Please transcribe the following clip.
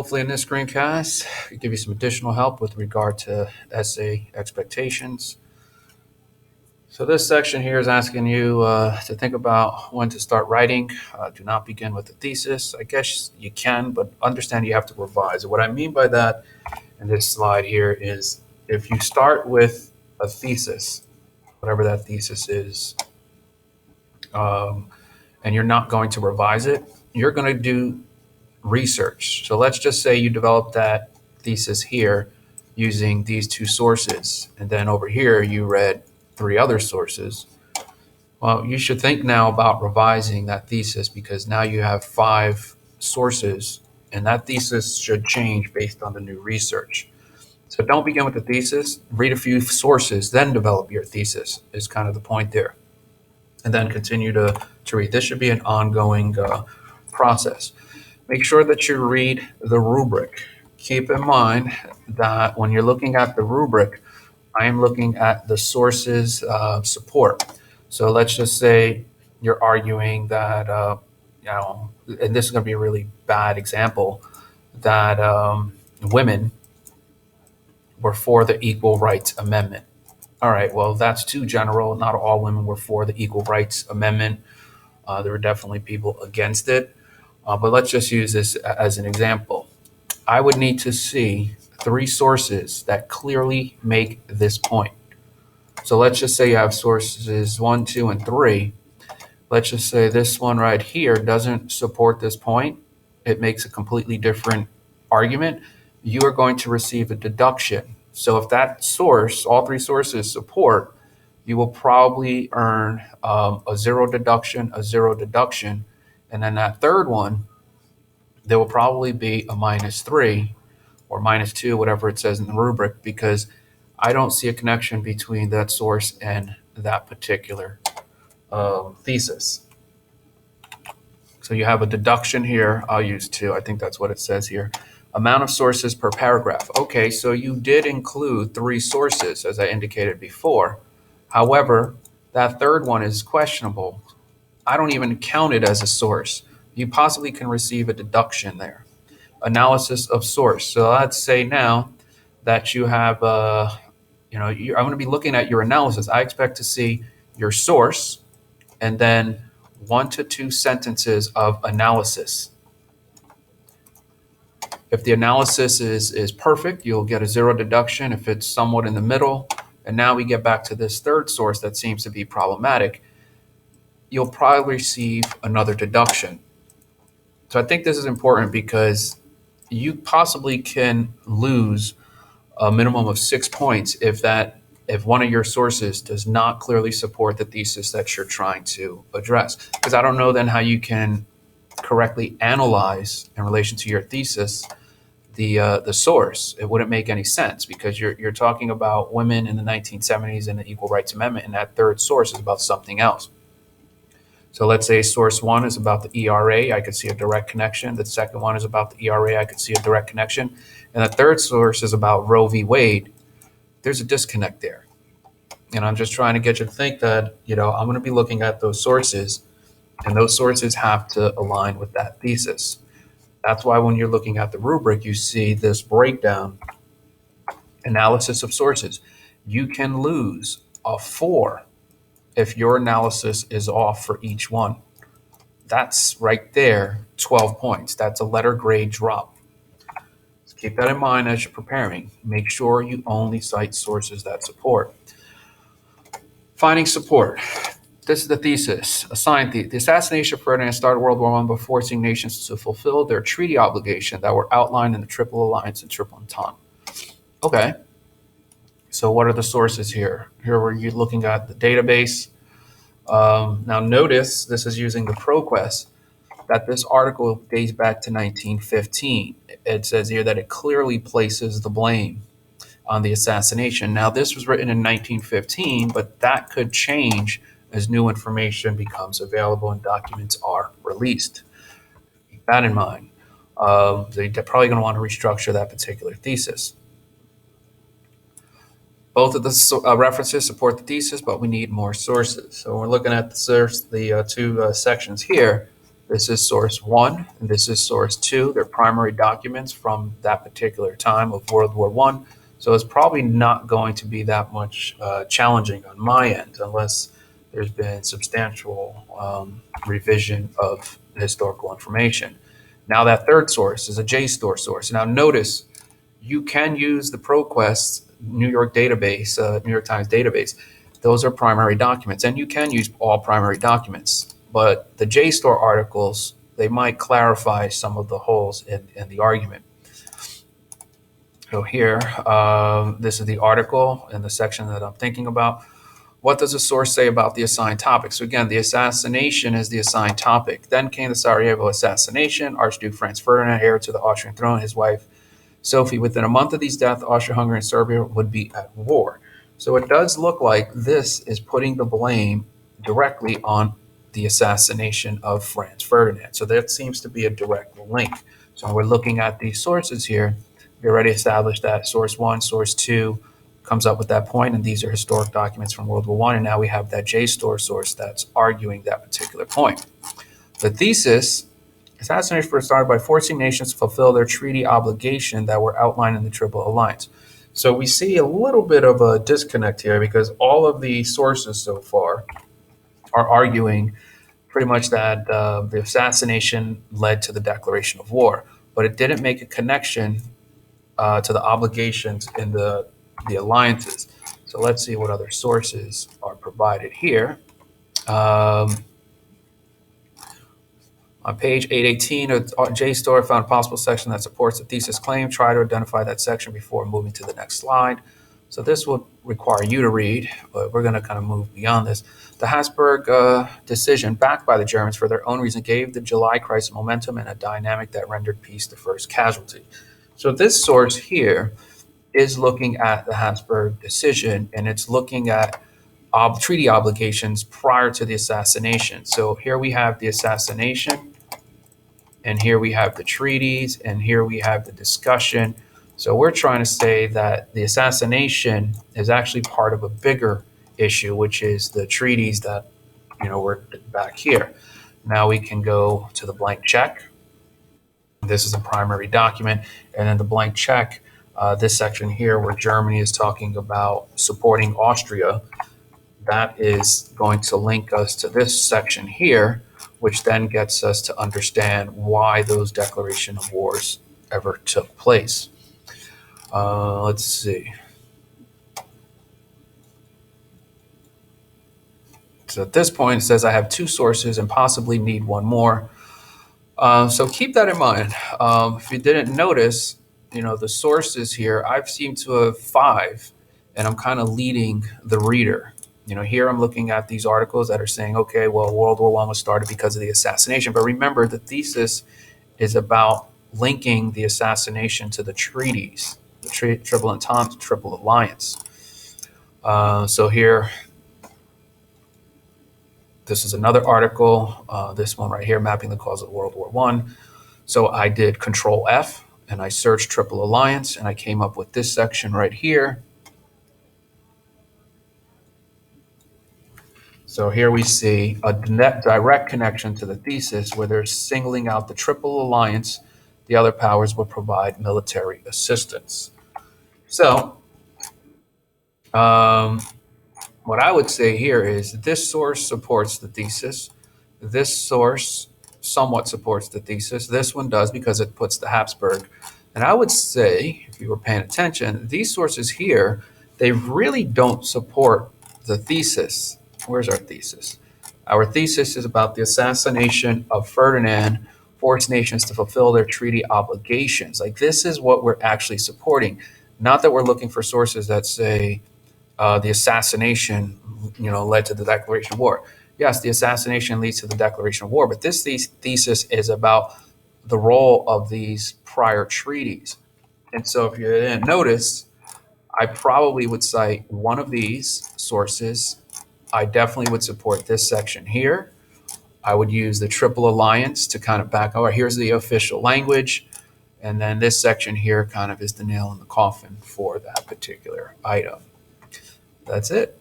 Hopefully in this screencast, I give you some additional help with regard to essay expectations. So this section here is asking you to think about when to start writing. Do not begin with a thesis. I guess you can, but understand you have to revise. What I mean by that in this slide here is if you start with a thesis, whatever that thesis is, and you're not going to revise it, you're going to do research. So let's just say you developed that thesis here using these two sources, and then over here you read three other sources. Well, you should think now about revising that thesis because now you have five sources, and that thesis should change based on the new research. So don't begin with the thesis, read a few sources, then develop your thesis is kind of the point there. And then continue to read. This should be an ongoing process. Make sure that you read the rubric. Keep in mind that when you're looking at the rubric, I am looking at the sources support. So let's just say you're arguing that, and this is going to be a really bad example, that women were for the Equal Rights Amendment. All right, well, that's too general. Not all women were for the Equal Rights Amendment. There were definitely people against it. But let's just use this as an example. I would need to see three sources that clearly make this point. So let's just say you have sources 1, 2, and 3. Let's just say this one right here doesn't support this point. It makes a completely different argument. You are going to receive a deduction. So if that source, all three sources support, you will probably earn a zero deduction, and then that third one, there will probably be a -3 or -2, whatever it says in the rubric, because I don't see a connection between that source and that particular thesis. So you have a deduction here. I'll use 2. I think that's what it says here. Amount of sources per paragraph. Okay, so you did include 3 sources, as I indicated before. However, that third one is questionable. I don't even count it as a source. You possibly can receive a deduction there. Analysis of source. So let's say now that you have, I'm going to be looking at your analysis. I expect to see your source and then 1 to 2 sentences of analysis. If the analysis is perfect, you'll get a 0 deduction. If it's somewhat in the middle, and now we get back to this third source that seems to be problematic, you'll probably receive another deduction. So I think this is important because you possibly can lose a minimum of 6 points if one of your sources does not clearly support the thesis that you're trying to address. Because I don't know then how you can correctly analyze in relation to your thesis the source. It wouldn't make any sense because you're talking about women in the 1970s and the Equal Rights Amendment, and that third source is about something else. So let's say source 1 is about the ERA. I could see a direct connection. The second one is about the ERA. I could see a direct connection. And the third source is about Roe v. Wade. There's a disconnect there. And I'm just trying to get you to think that, I'm going to be looking at those sources, and those sources have to align with that thesis. That's why when you're looking at the rubric, you see this breakdown, analysis of sources. You can lose a 4 if your analysis is off for each one. That's right there, 12 points. That's a letter grade drop. So keep that in mind as you're preparing. Make sure you only cite sources that support. Finding support. This is the thesis. Assigned the assassination of Ferdinand started World War I by forcing nations to fulfill their treaty obligation that were outlined in the Triple Alliance and Triple Entente. Okay. So what are the sources here? Here we're looking at the database. Now notice this is using the ProQuest, that this article dates back to 1915. It says here that it clearly places the blame on the assassination. Now this was written in 1915, but that could change as new information becomes available and documents are released. Keep that in mind. They're probably going to want to restructure that particular thesis. Both of the references support the thesis, but we need more sources. So we're looking at the two sections here. This is source one, and this is source two. They're primary documents from that particular time of World War One. So it's probably not going to be that much challenging on my end, unless there's been substantial revision of historical information. Now that third source is a JSTOR source. Now notice you can use the ProQuest New York database, New York Times database. Those are primary documents, and you can use all primary documents. But the JSTOR articles, they might clarify some of the holes in the argument. So here, this is the article in the section that I'm thinking about. What does the source say about the assigned topic? So again, the assassination is the assigned topic. Then came the Sarajevo assassination. Archduke Franz Ferdinand, heir to the Austrian throne, his wife Sophie. Within a month of these deaths, Austria-Hungary and Serbia would be at war. So it does look like this is putting the blame directly on the assassination of Franz Ferdinand. So that seems to be a direct link. So when we're looking at these sources here, we already established that source one, source two comes up with that point, and these are historic documents from World War One, and now we have that JSTOR source that's arguing that particular point. The thesis: assassination was started by forcing nations to fulfill their treaty obligation that were outlined in the Triple Alliance. So we see a little bit of a disconnect here, because all of the sources so far are arguing pretty much that the assassination led to the declaration of war, but it didn't make a connection to the obligations in the alliances. So let's see what other sources are provided here. On page 818 of JSTOR, found a possible section that supports the thesis claim. Try to identify that section before moving to the next slide. So this will require you to read, but we're going to kind of move beyond this. The Habsburg decision, backed by the Germans for their own reason, gave the July crisis momentum and a dynamic that rendered peace the first casualty. So this source here is looking at the Habsburg decision, and it's looking at treaty obligations prior to the assassination. So here we have the assassination, and here we have the treaties, and here we have the discussion. So we're trying to say that the assassination is actually part of a bigger issue, which is the treaties that, were back here. Now we can go to the blank check. This is a primary document, and then the blank check, this section here where Germany is talking about supporting Austria, that is going to link us to this section here, which then gets us to understand why those declaration of wars ever took place. Let's see. So at this point, it says I have two sources and possibly need one more. So keep that in mind. If you didn't notice, the sources here, I've seemed to have 5, and I'm kind of leading the reader. Here I'm looking at these articles that are saying, okay, well, World War I was started because of the assassination. But remember, the thesis is about linking the assassination to the treaties, the Triple Entente, Triple Alliance. So here, this is another article, this one right here, mapping the cause of World War I. So I did Control F, and I searched Triple Alliance, and I came up with this section right here. So here we see a direct connection to the thesis where they're singling out the Triple Alliance. The other powers will provide military assistance. So what I would say here is this source supports the thesis. This source somewhat supports the thesis. This one does because it puts the Habsburg. And I would say, if you were paying attention, these sources here, they really don't support the thesis. Where's our thesis? Our thesis is about the assassination of Ferdinand forced nations to fulfill their treaty obligations. Like, this is what we're actually supporting. Not that we're looking for sources that say the assassination, led to the declaration of war. Yes, the assassination leads to the declaration of war, but this thesis is about the role of these prior treaties. And so if you didn't notice, I probably would cite one of these sources. I definitely would support this section here. I would use the Triple Alliance to kind of back, here's the official language. And then this section here kind of is the nail in the coffin for that particular item. That's it.